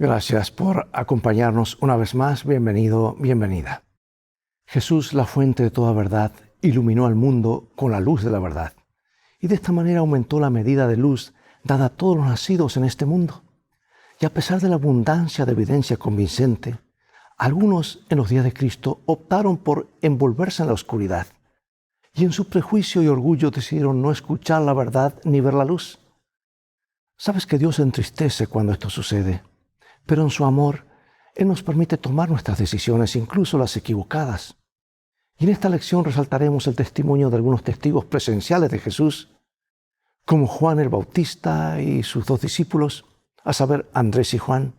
Gracias por acompañarnos una vez más. Bienvenido, bienvenida. Jesús, la fuente de toda verdad, iluminó al mundo con la luz de la verdad. Y de esta manera aumentó la medida de luz dada a todos los nacidos en este mundo. Y a pesar de la abundancia de evidencia convincente, algunos en los días de Cristo optaron por envolverse en la oscuridad. Y en su prejuicio y orgullo decidieron no escuchar la verdad ni ver la luz. Sabes que Dios se entristece cuando esto sucede. Pero en su amor, Él nos permite tomar nuestras decisiones, incluso las equivocadas. Y en esta lección resaltaremos el testimonio de algunos testigos presenciales de Jesús, como Juan el Bautista y sus dos discípulos, a saber, Andrés y Juan.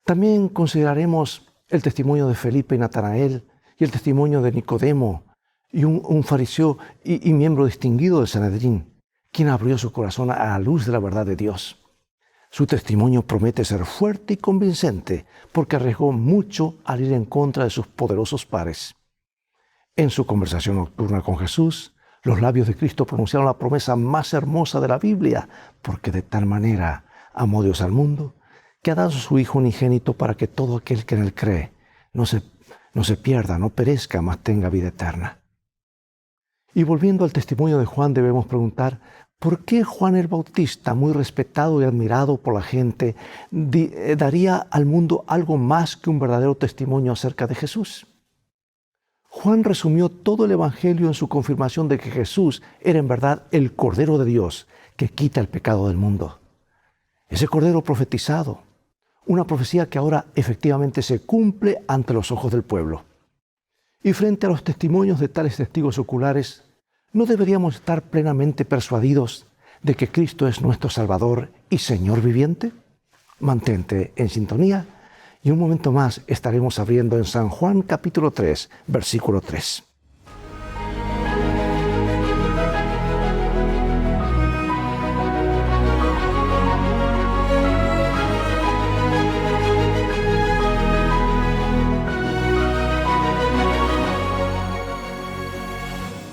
También consideraremos el testimonio de Felipe y Natanael y el testimonio de Nicodemo y un fariseo y miembro distinguido del Sanedrín, quien abrió su corazón a la luz de la verdad de Dios. Su testimonio promete ser fuerte y convincente porque arriesgó mucho al ir en contra de sus poderosos pares. En su conversación nocturna con Jesús, los labios de Cristo pronunciaron la promesa más hermosa de la Biblia, porque de tal manera amó Dios al mundo, que ha dado a su Hijo unigénito para que todo aquel que en Él cree no se pierda, no perezca, mas tenga vida eterna. Y volviendo al testimonio de Juan, debemos preguntar, ¿por qué Juan el Bautista, muy respetado y admirado por la gente, daría al mundo algo más que un verdadero testimonio acerca de Jesús? Juan resumió todo el Evangelio en su confirmación de que Jesús era en verdad el Cordero de Dios que quita el pecado del mundo. Ese Cordero profetizado, una profecía que ahora efectivamente se cumple ante los ojos del pueblo. Y frente a los testimonios de tales testigos oculares, ¿no deberíamos estar plenamente persuadidos de que Cristo es nuestro Salvador y Señor viviente? Mantente en sintonía y un momento más estaremos abriendo en San Juan capítulo 3, versículo 3.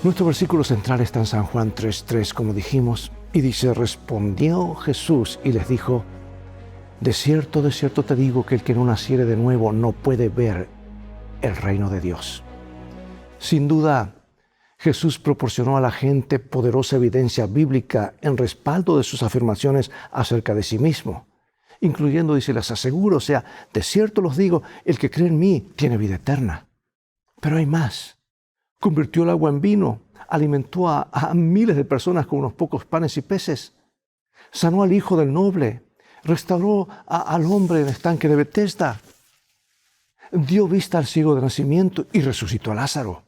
Nuestro versículo central está en San Juan 3:3, como dijimos, y dice: respondió Jesús y les dijo: de cierto te digo que el que no naciere de nuevo no puede ver el reino de Dios. Sin duda, Jesús proporcionó a la gente poderosa evidencia bíblica en respaldo de sus afirmaciones acerca de sí mismo, incluyendo, dice, les aseguro, o sea, de cierto los digo, el que cree en mí tiene vida eterna. Pero hay más. Convirtió el agua en vino, alimentó a miles de personas con unos pocos panes y peces, sanó al hijo del noble, restauró al hombre en el estanque de Betesda, dio vista al ciego de nacimiento y resucitó a Lázaro.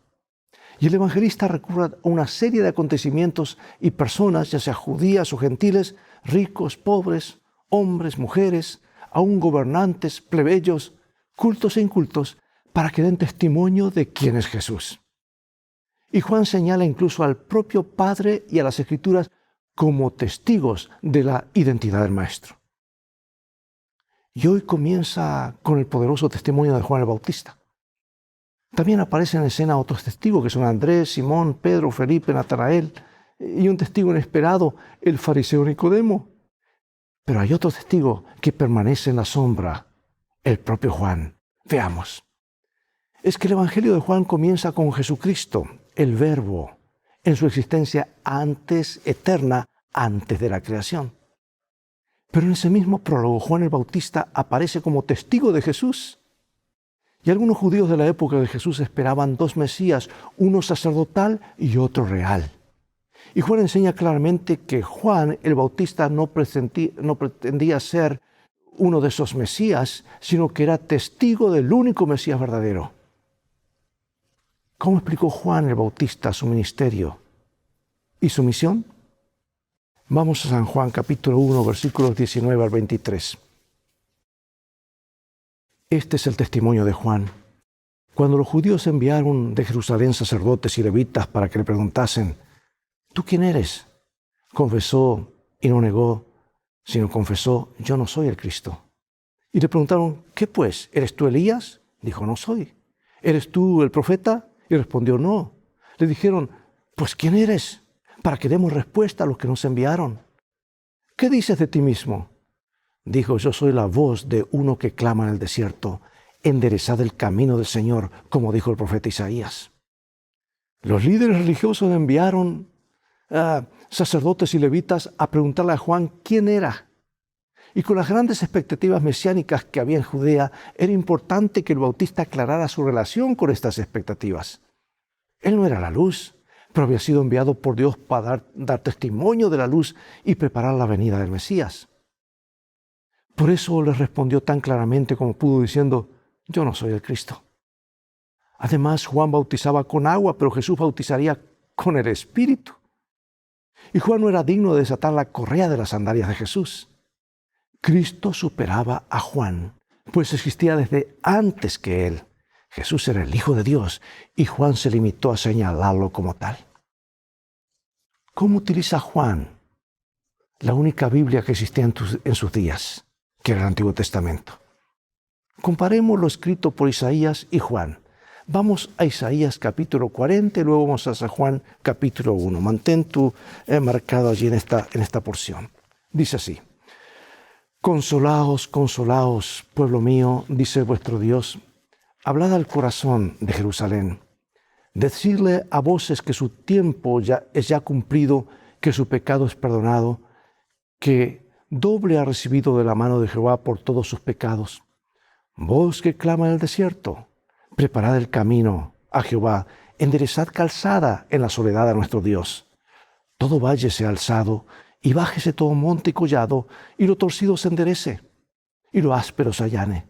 Y el evangelista recurre a una serie de acontecimientos y personas, ya sea judías o gentiles, ricos, pobres, hombres, mujeres, aún gobernantes, plebeyos, cultos e incultos, para que den testimonio de quién es Jesús. Y Juan señala incluso al propio Padre y a las Escrituras como testigos de la identidad del Maestro. Y hoy comienza con el poderoso testimonio de Juan el Bautista. También aparecen en escena otros testigos que son Andrés, Simón, Pedro, Felipe, Natanael y un testigo inesperado, el fariseo Nicodemo. Pero hay otro testigo que permanece en la sombra, el propio Juan. Veamos. Es que el Evangelio de Juan comienza con Jesucristo, el Verbo, en su existencia eterna, antes de la creación. Pero en ese mismo prólogo, Juan el Bautista aparece como testigo de Jesús. Y algunos judíos de la época de Jesús esperaban dos Mesías, uno sacerdotal y otro real. Y Juan enseña claramente que Juan el Bautista no pretendía ser uno de esos Mesías, sino que era testigo del único Mesías verdadero. ¿Cómo explicó Juan el Bautista su ministerio y su misión? Vamos a San Juan capítulo 1, versículos 19 al 23. Este es el testimonio de Juan. Cuando los judíos enviaron de Jerusalén sacerdotes y levitas para que le preguntasen: ¿tú quién eres? Confesó y no negó, sino confesó: yo no soy el Cristo. Y le preguntaron: ¿qué pues? ¿Eres tú Elías? Dijo: no soy. ¿Eres tú el profeta? Y respondió: no. Le dijeron: pues ¿quién eres? Para que demos respuesta a los que nos enviaron. ¿Qué dices de ti mismo? Dijo: yo soy la voz de uno que clama en el desierto, enderezad el camino del Señor, como dijo el profeta Isaías. Los líderes religiosos enviaron a sacerdotes y levitas a preguntarle a Juan quién era. Y con las grandes expectativas mesiánicas que había en Judea, era importante que el Bautista aclarara su relación con estas expectativas. Él no era la luz, pero había sido enviado por Dios para dar testimonio de la luz y preparar la venida del Mesías. Por eso les respondió tan claramente como pudo, diciendo: yo no soy el Cristo. Además, Juan bautizaba con agua, pero Jesús bautizaría con el Espíritu. Y Juan no era digno de desatar la correa de las sandalias de Jesús. Cristo superaba a Juan, pues existía desde antes que él. Jesús era el Hijo de Dios y Juan se limitó a señalarlo como tal. ¿Cómo utiliza Juan la única Biblia que existía en sus días, que era el Antiguo Testamento? Comparemos lo escrito por Isaías y Juan. Vamos a Isaías capítulo 40 y luego vamos a San Juan capítulo 1. Mantén tu marcado allí en esta porción. Dice así: consolaos, consolaos, pueblo mío, dice vuestro Dios. Hablad al corazón de Jerusalén. Decidle a voces que su tiempo es ya cumplido, que su pecado es perdonado, que doble ha recibido de la mano de Jehová por todos sus pecados. Voz que clama en el desierto, preparad el camino a Jehová, enderezad calzada en la soledad a nuestro Dios. Todo valle sea alzado, y bájese todo monte y collado, y lo torcido se enderece, y lo áspero se allane.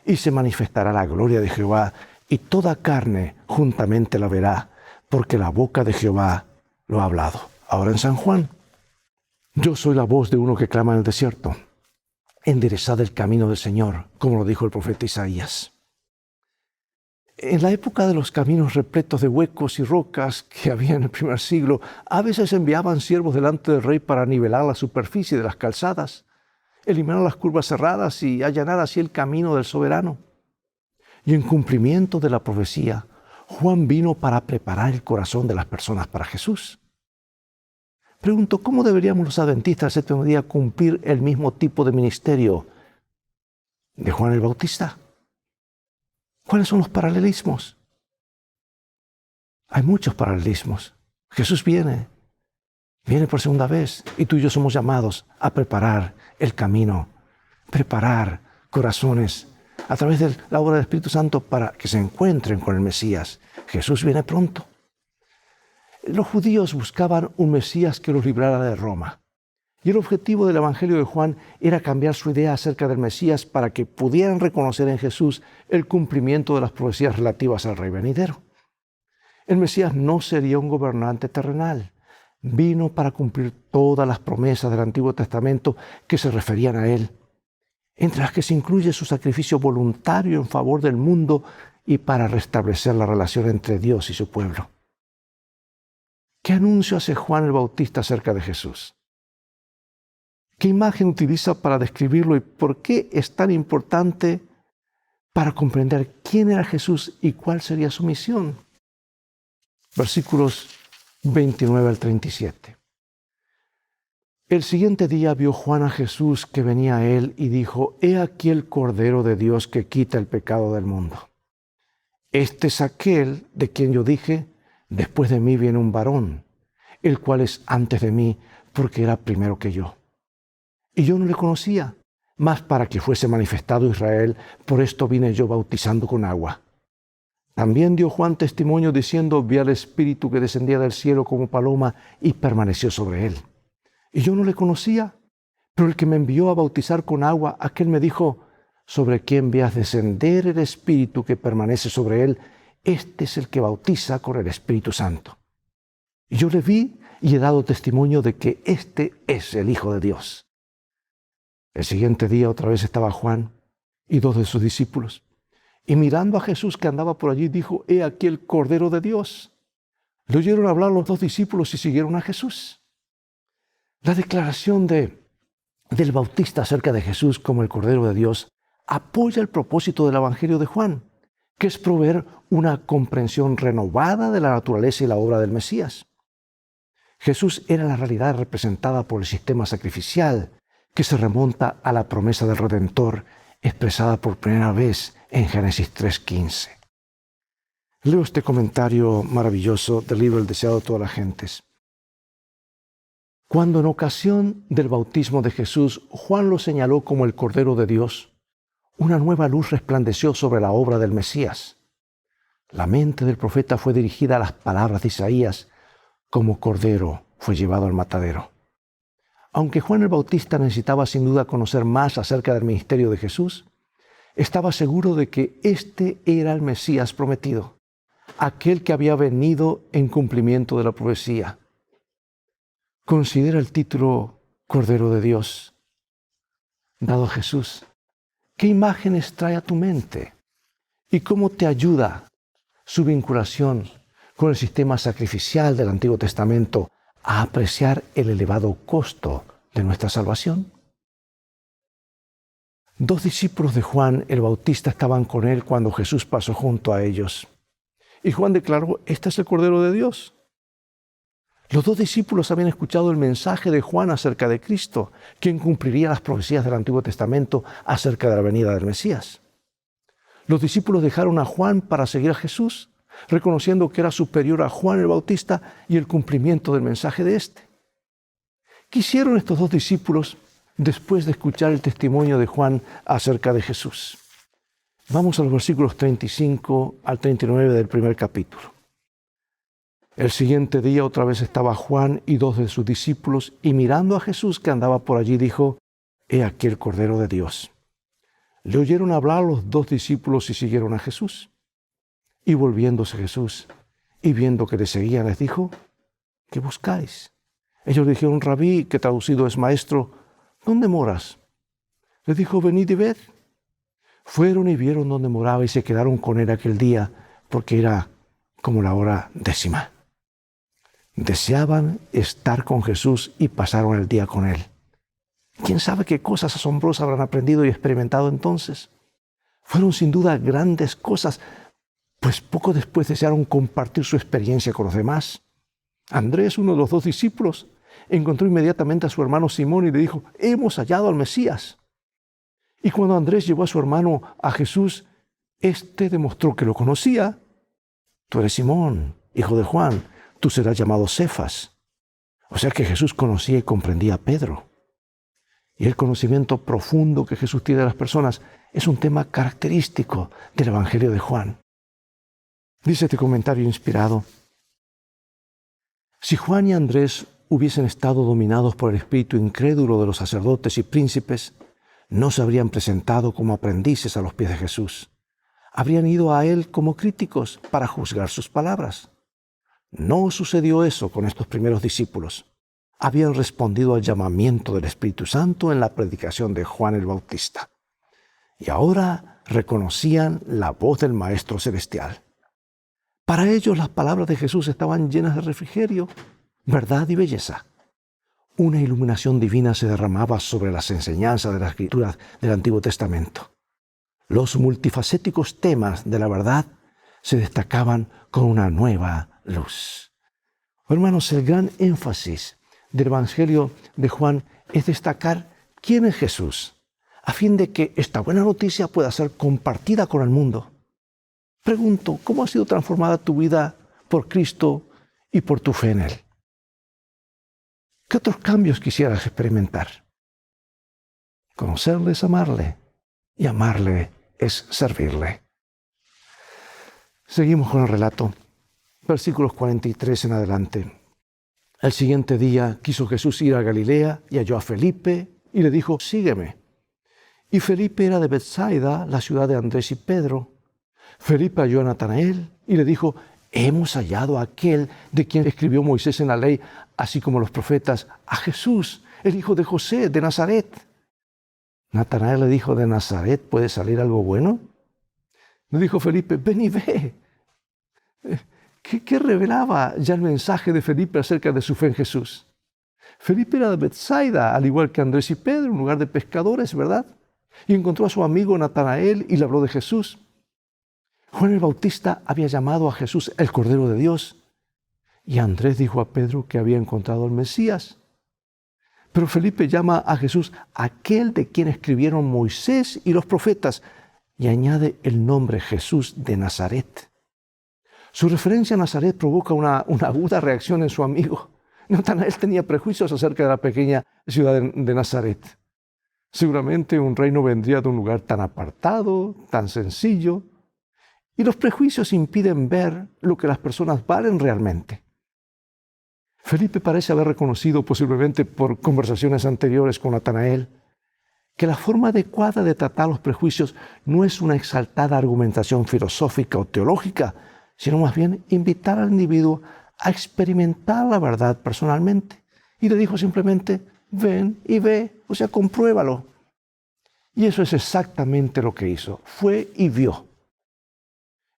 Y se manifestará la gloria de Jehová, y toda carne juntamente la verá, porque la boca de Jehová lo ha hablado. Ahora en San Juan: yo soy la voz de uno que clama en el desierto. Enderezad el camino del Señor, como lo dijo el profeta Isaías. En la época de los caminos repletos de huecos y rocas que había en el primer siglo, a veces enviaban siervos delante del rey para nivelar la superficie de las calzadas, eliminar las curvas cerradas y allanar así el camino del soberano. Y en cumplimiento de la profecía, Juan vino para preparar el corazón de las personas para Jesús. Pregunto: ¿cómo deberíamos los adventistas del séptimo día cumplir el mismo tipo de ministerio de Juan el Bautista? ¿Cuáles son los paralelismos? Hay muchos paralelismos. Jesús viene por segunda vez, y tú y yo somos llamados a preparar el camino, preparar corazones a través de la obra del Espíritu Santo para que se encuentren con el Mesías. Jesús viene pronto. Los judíos buscaban un Mesías que los librara de Roma. Y el objetivo del Evangelio de Juan era cambiar su idea acerca del Mesías para que pudieran reconocer en Jesús el cumplimiento de las profecías relativas al Rey venidero. El Mesías no sería un gobernante terrenal. Vino para cumplir todas las promesas del Antiguo Testamento que se referían a él, entre las que se incluye su sacrificio voluntario en favor del mundo y para restablecer la relación entre Dios y su pueblo. ¿Qué anuncio hace Juan el Bautista acerca de Jesús? ¿Qué imagen utiliza para describirlo y por qué es tan importante para comprender quién era Jesús y cuál sería su misión? Versículos 29 al 37. El siguiente día vio Juan a Jesús que venía a él y dijo: he aquí el Cordero de Dios que quita el pecado del mundo. Este es aquel de quien yo dije: después de mí viene un varón, el cual es antes de mí, porque era primero que yo. Y yo no le conocía, mas para que fuese manifestado Israel, por esto vine yo bautizando con agua. También dio Juan testimonio diciendo: vi al Espíritu que descendía del cielo como paloma y permaneció sobre él. Y yo no le conocía, pero el que me envió a bautizar con agua, aquel me dijo: sobre quien veas descender el Espíritu que permanece sobre él, este es el que bautiza con el Espíritu Santo. Y yo le vi y he dado testimonio de que este es el Hijo de Dios. El siguiente día otra vez estaba Juan y 2 de sus discípulos. Y mirando a Jesús que andaba por allí, dijo: he aquí el Cordero de Dios. Le oyeron hablar los 2 discípulos y siguieron a Jesús. La declaración del Bautista acerca de Jesús como el Cordero de Dios apoya el propósito del Evangelio de Juan, que es proveer una comprensión renovada de la naturaleza y la obra del Mesías. Jesús era la realidad representada por el sistema sacrificial que se remonta a la promesa del Redentor expresada por primera vez en Génesis 3:15. Leo este comentario maravilloso del libro El deseado de todas las gentes. Cuando en ocasión del bautismo de Jesús, Juan lo señaló como el Cordero de Dios, una nueva luz resplandeció sobre la obra del Mesías. La mente del profeta fue dirigida a las palabras de Isaías, como Cordero fue llevado al matadero. Aunque Juan el Bautista necesitaba sin duda conocer más acerca del ministerio de Jesús, estaba seguro de que este era el Mesías prometido, aquel que había venido en cumplimiento de la profecía. Considera el título Cordero de Dios, dado a Jesús. ¿Qué imágenes trae a tu mente? ¿Y cómo te ayuda su vinculación con el sistema sacrificial del Antiguo Testamento a apreciar el elevado costo de nuestra salvación? 2 discípulos de Juan el Bautista estaban con él cuando Jesús pasó junto a ellos. Y Juan declaró: este es el Cordero de Dios. Los 2 discípulos habían escuchado el mensaje de Juan acerca de Cristo, quien cumpliría las profecías del Antiguo Testamento acerca de la venida del Mesías. Los discípulos dejaron a Juan para seguir a Jesús, reconociendo que era superior a Juan el Bautista y el cumplimiento del mensaje de éste. ¿Qué hicieron estos 2 discípulos después de escuchar el testimonio de Juan acerca de Jesús? Vamos a los versículos 35 al 39 del primer capítulo. El siguiente día otra vez estaba Juan y 2 de sus discípulos, y mirando a Jesús que andaba por allí, dijo: He aquí el Cordero de Dios. Le oyeron hablar los 2 discípulos y siguieron a Jesús. Y volviéndose Jesús y viendo que le seguían, les dijo: ¿Qué buscáis? Ellos dijeron: Rabí, que traducido es maestro, ¿dónde moras? Les dijo: venid y ved. Fueron y vieron dónde moraba y se quedaron con él aquel día, porque era como la hora 10:00. Deseaban estar con Jesús y pasaron el día con él. ¿Quién sabe qué cosas asombrosas habrán aprendido y experimentado entonces? Fueron sin duda grandes cosas, pues poco después desearon compartir su experiencia con los demás. Andrés, uno de los 2 discípulos, encontró inmediatamente a su hermano Simón y le dijo: hemos hallado al Mesías. Y cuando Andrés llevó a su hermano a Jesús, éste demostró que lo conocía. Tú eres Simón, hijo de Juan, tú serás llamado Cefas. O sea que Jesús conocía y comprendía a Pedro. Y el conocimiento profundo que Jesús tiene de las personas es un tema característico del Evangelio de Juan. Dice este comentario inspirado: si Juan y Andrés hubiesen estado dominados por el espíritu incrédulo de los sacerdotes y príncipes, no se habrían presentado como aprendices a los pies de Jesús. Habrían ido a él como críticos para juzgar sus palabras. No sucedió eso con estos primeros discípulos. Habían respondido al llamamiento del Espíritu Santo en la predicación de Juan el Bautista. Y ahora reconocían la voz del Maestro Celestial. Para ellos las palabras de Jesús estaban llenas de refrigerio, verdad y belleza. Una iluminación divina se derramaba sobre las enseñanzas de las Escrituras del Antiguo Testamento. Los multifacéticos temas de la verdad se destacaban con una nueva luz. Hermanos, el gran énfasis del Evangelio de Juan es destacar quién es Jesús, a fin de que esta buena noticia pueda ser compartida con el mundo. Pregunto, ¿cómo ha sido transformada tu vida por Cristo y por tu fe en Él? ¿Qué otros cambios quisieras experimentar? Conocerle es amarle, y amarle es servirle. Seguimos con el relato. Versículos 43 en adelante. El siguiente día quiso Jesús ir a Galilea y halló a Felipe y le dijo: sígueme. Y Felipe era de Betsaida, la ciudad de Andrés y Pedro. Felipe halló a Natanael y le dijo: hemos hallado a aquel de quien escribió Moisés en la ley, así como los profetas, a Jesús, el hijo de José, de Nazaret. Natanael le dijo: ¿de Nazaret puede salir algo bueno? Le dijo Felipe: ven y ve. ¿Qué revelaba ya el mensaje de Felipe acerca de su fe en Jesús? Felipe era de Betsaida, al igual que Andrés y Pedro, un lugar de pescadores, ¿verdad? Y encontró a su amigo Natanael y le habló de Jesús. Juan el Bautista había llamado a Jesús el Cordero de Dios. Y Andrés dijo a Pedro que había encontrado al Mesías. Pero Felipe llama a Jesús aquel de quien escribieron Moisés y los profetas y añade el nombre Jesús de Nazaret. Su referencia a Nazaret provoca una aguda reacción en su amigo. Natanael tenía prejuicios acerca de la pequeña ciudad de Nazaret. Seguramente un rey no vendría de un lugar tan apartado, tan sencillo. Y los prejuicios impiden ver lo que las personas valen realmente. Felipe parece haber reconocido, posiblemente por conversaciones anteriores con Natanael, que la forma adecuada de tratar los prejuicios no es una exaltada argumentación filosófica o teológica, sino más bien invitar al individuo a experimentar la verdad personalmente. Y le dijo simplemente, ven y ve, o sea, compruébalo. Y eso es exactamente lo que hizo. Fue y vio.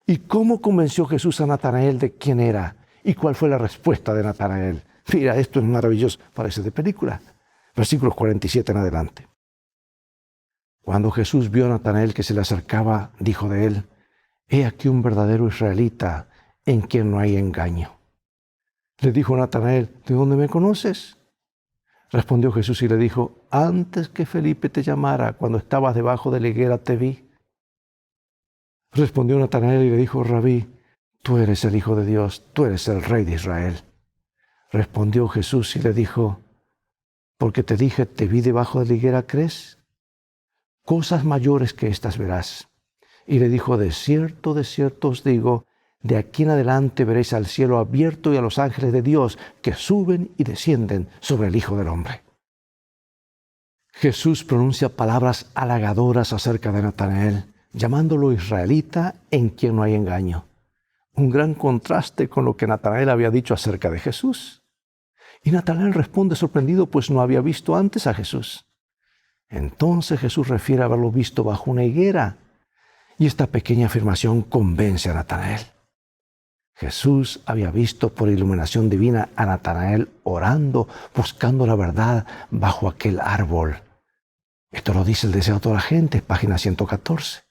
¿Y cómo convenció Jesús a Natanael de quién era? ¿Y cuál fue la respuesta de Natanael? Mira, esto es maravilloso, parece de película. Versículos 47 en adelante. Cuando Jesús vio a Natanael que se le acercaba, dijo de él, he aquí un verdadero israelita en quien no hay engaño. Le dijo Natanael, ¿de dónde me conoces? Respondió Jesús y le dijo, antes que Felipe te llamara, cuando estabas debajo de la higuera te vi. Respondió Natanael y le dijo, Rabí, tú eres el Hijo de Dios, tú eres el Rey de Israel. Respondió Jesús y le dijo, porque te dije, te vi debajo de la higuera, ¿crees? Cosas mayores que estas verás. Y le dijo, de cierto os digo, de aquí en adelante veréis al cielo abierto y a los ángeles de Dios que suben y descienden sobre el Hijo del Hombre. Jesús pronuncia palabras halagadoras acerca de Natanael, llamándolo israelita en quien no hay engaño. Un gran contraste con lo que Natanael había dicho acerca de Jesús. Y Natanael responde sorprendido, pues no había visto antes a Jesús. Entonces Jesús refiere a haberlo visto bajo una higuera. Y esta pequeña afirmación convence a Natanael. Jesús había visto por iluminación divina a Natanael orando, buscando la verdad bajo aquel árbol. Esto lo dice el deseo de toda la gente, página 114.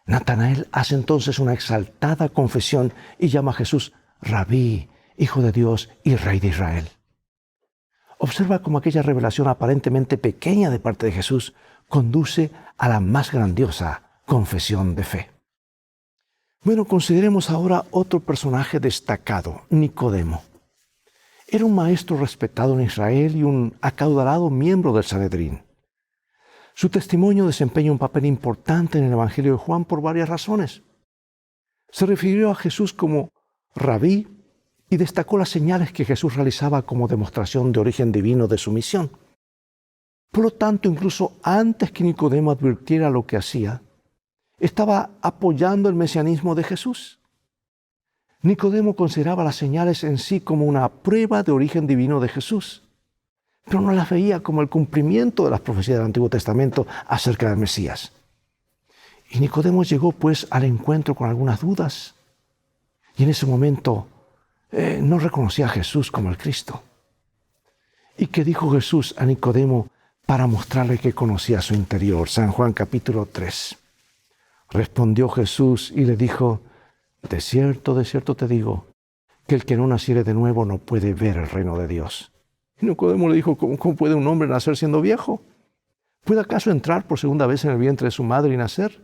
Natanael hace entonces una exaltada confesión y llama a Jesús Rabí, Hijo de Dios y Rey de Israel. Observa cómo aquella revelación aparentemente pequeña de parte de Jesús conduce a la más grandiosa confesión de fe. Bueno, consideremos ahora otro personaje destacado, Nicodemo. Era un maestro respetado en Israel y un acaudalado miembro del Sanedrín. Su testimonio desempeña un papel importante en el Evangelio de Juan por varias razones. Se refirió a Jesús como Rabí y destacó las señales que Jesús realizaba como demostración de origen divino de su misión. Por lo tanto, incluso antes que Nicodemo advirtiera lo que hacía, estaba apoyando el mesianismo de Jesús. Nicodemo consideraba las señales en sí como una prueba de origen divino de Jesús, pero no las veía como el cumplimiento de las profecías del Antiguo Testamento acerca del Mesías. Y Nicodemo llegó pues al encuentro con algunas dudas, y en ese momento no reconocía a Jesús como el Cristo. ¿Y qué dijo Jesús a Nicodemo para mostrarle que conocía su interior? San Juan capítulo 3. Respondió Jesús y le dijo, de cierto te digo, que el que no naciere de nuevo no puede ver el reino de Dios. Y Nicodemo le dijo, ¿cómo puede un hombre nacer siendo viejo? ¿Puede acaso entrar por segunda vez en el vientre de su madre y nacer?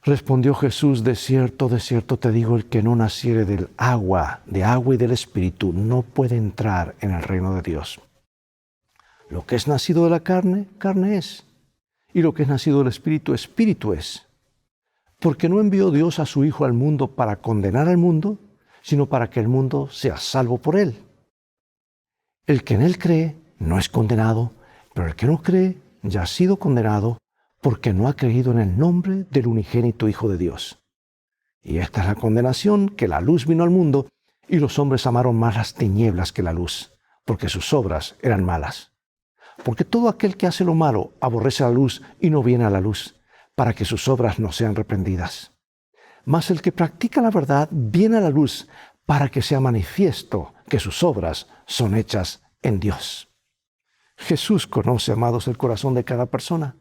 Respondió Jesús, de cierto te digo, el que no naciere del agua, de agua y del Espíritu, no puede entrar en el reino de Dios. Lo que es nacido de la carne, carne es. Y lo que es nacido del Espíritu, Espíritu es. Porque no envió Dios a su Hijo al mundo para condenar al mundo, sino para que el mundo sea salvo por él. El que en él cree no es condenado, pero el que no cree ya ha sido condenado porque no ha creído en el nombre del unigénito Hijo de Dios. Y esta es la condenación, que la luz vino al mundo y los hombres amaron más las tinieblas que la luz, porque sus obras eran malas. Porque todo aquel que hace lo malo aborrece la luz y no viene a la luz, para que sus obras no sean reprendidas. Mas el que practica la verdad viene a la luz, para que sea manifiesto que sus obras son hechas en Dios. Jesús conoce, amados, el corazón de cada persona.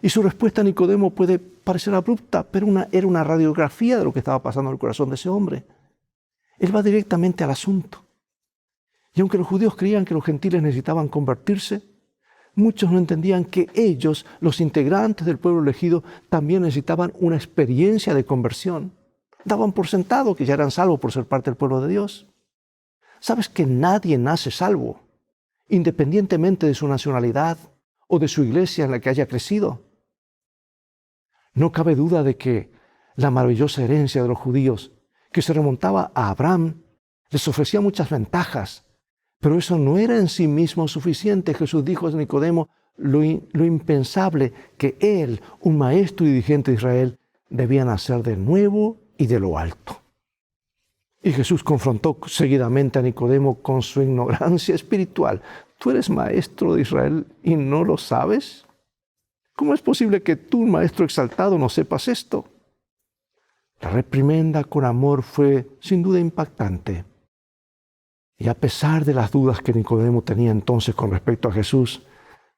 Y su respuesta a Nicodemo puede parecer abrupta, pero era una radiografía de lo que estaba pasando en el corazón de ese hombre. Él va directamente al asunto. Y aunque los judíos creían que los gentiles necesitaban convertirse, muchos no entendían que ellos, los integrantes del pueblo elegido, también necesitaban una experiencia de conversión. Daban por sentado que ya eran salvos por ser parte del pueblo de Dios. ¿Sabes que nadie nace salvo, independientemente de su nacionalidad o de su iglesia en la que haya crecido? No cabe duda de que la maravillosa herencia de los judíos, que se remontaba a Abraham, les ofrecía muchas ventajas, pero eso no era en sí mismo suficiente. Jesús dijo a Nicodemo lo impensable, que él, un maestro y dirigente de Israel, debía nacer de nuevo y de lo alto. Y Jesús confrontó seguidamente a Nicodemo con su ignorancia espiritual. ¿Tú eres maestro de Israel y no lo sabes? ¿Cómo es posible que tú, maestro exaltado, no sepas esto? La reprimenda con amor fue sin duda impactante. Y a pesar de las dudas que Nicodemo tenía entonces con respecto a Jesús,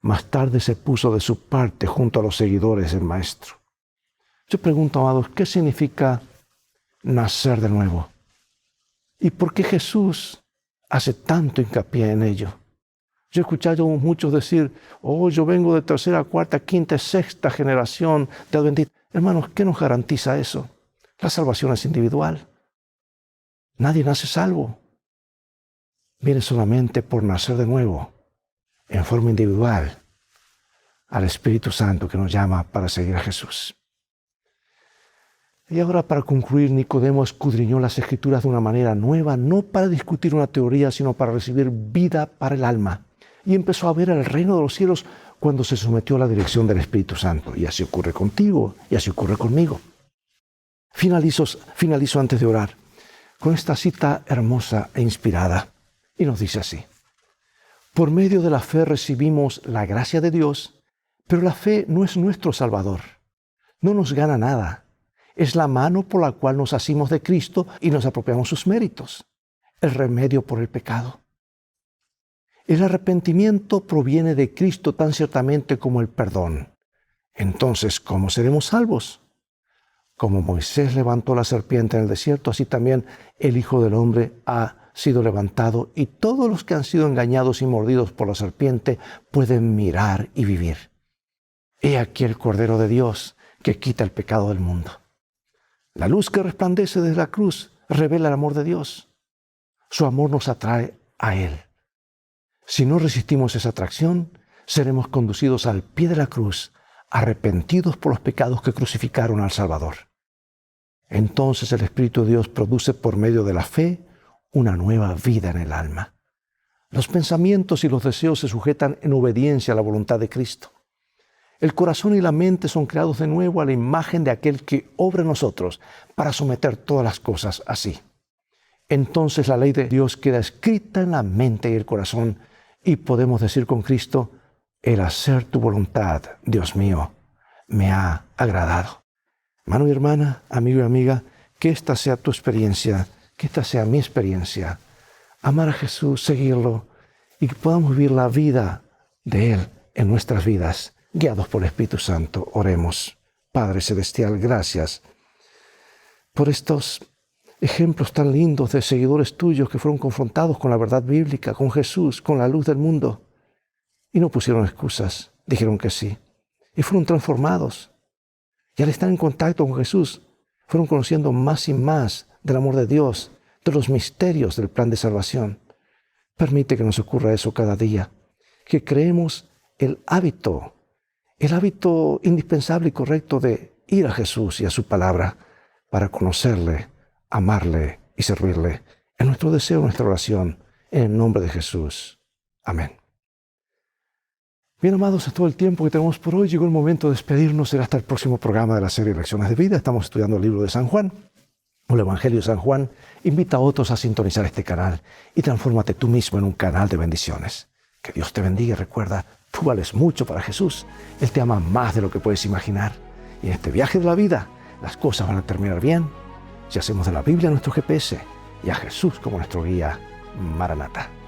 más tarde se puso de su parte junto a los seguidores del Maestro. Yo pregunto, amados, ¿qué significa nacer de nuevo? ¿Y por qué Jesús hace tanto hincapié en ello? Yo he escuchado a muchos decir, yo vengo de tercera, cuarta, quinta, sexta generación de adventistas. Hermanos, ¿qué nos garantiza eso? La salvación es individual. Nadie nace salvo. Viene solamente por nacer de nuevo, en forma individual, al Espíritu Santo que nos llama para seguir a Jesús. Y ahora, para concluir, Nicodemo escudriñó las Escrituras de una manera nueva, no para discutir una teoría, sino para recibir vida para el alma. Y empezó a ver el reino de los cielos cuando se sometió a la dirección del Espíritu Santo. Y así ocurre contigo, y así ocurre conmigo. Finalizo antes de orar con esta cita hermosa e inspirada. Y nos dice así: por medio de la fe recibimos la gracia de Dios, pero la fe no es nuestro Salvador. No nos gana nada. Es la mano por la cual nos asimos de Cristo y nos apropiamos sus méritos. El remedio por el pecado. El arrepentimiento proviene de Cristo tan ciertamente como el perdón. Entonces, ¿cómo seremos salvos? Como Moisés levantó la serpiente en el desierto, así también el Hijo del Hombre ha sido levantado, y todos los que han sido engañados y mordidos por la serpiente pueden mirar y vivir. He aquí el Cordero de Dios que quita el pecado del mundo. La luz que resplandece desde la cruz revela el amor de Dios. Su amor nos atrae a Él. Si no resistimos esa atracción, seremos conducidos al pie de la cruz, arrepentidos por los pecados que crucificaron al Salvador. Entonces el Espíritu de Dios produce por medio de la fe una nueva vida en el alma. Los pensamientos y los deseos se sujetan en obediencia a la voluntad de Cristo. El corazón y la mente son creados de nuevo a la imagen de aquel que obra en nosotros para someter todas las cosas a sí. Entonces la ley de Dios queda escrita en la mente y el corazón, y podemos decir con Cristo: el hacer tu voluntad, Dios mío, me ha agradado. Hermano y hermana, amigo y amiga, que esta sea tu experiencia, que esta sea mi experiencia. Amar a Jesús, seguirlo, y que podamos vivir la vida de Él en nuestras vidas, guiados por el Espíritu Santo. Oremos. Padre Celestial, gracias por estos ejemplos tan lindos de seguidores tuyos que fueron confrontados con la verdad bíblica, con Jesús, con la luz del mundo, y no pusieron excusas, dijeron que sí, y fueron transformados. Y al estar en contacto con Jesús, fueron conociendo más y más del amor de Dios, de los misterios del plan de salvación. Permite que nos ocurra eso cada día, que creemos el hábito indispensable y correcto de ir a Jesús y a su palabra para conocerle, amarle y servirle. En nuestro deseo, nuestra oración, en el nombre de Jesús. Amén. Bien, amados, es todo el tiempo que tenemos por hoy. Llegó el momento de despedirnos. Será hasta el próximo programa de la serie Lecciones de Vida. Estamos estudiando el libro de San Juan, o el Evangelio de San Juan. Invita a otros a sintonizar este canal y transfórmate tú mismo en un canal de bendiciones. Que Dios te bendiga y recuerda, tú vales mucho para Jesús. Él te ama más de lo que puedes imaginar. Y en este viaje de la vida, las cosas van a terminar bien si hacemos de la Biblia nuestro GPS y a Jesús como nuestro guía. Maranata.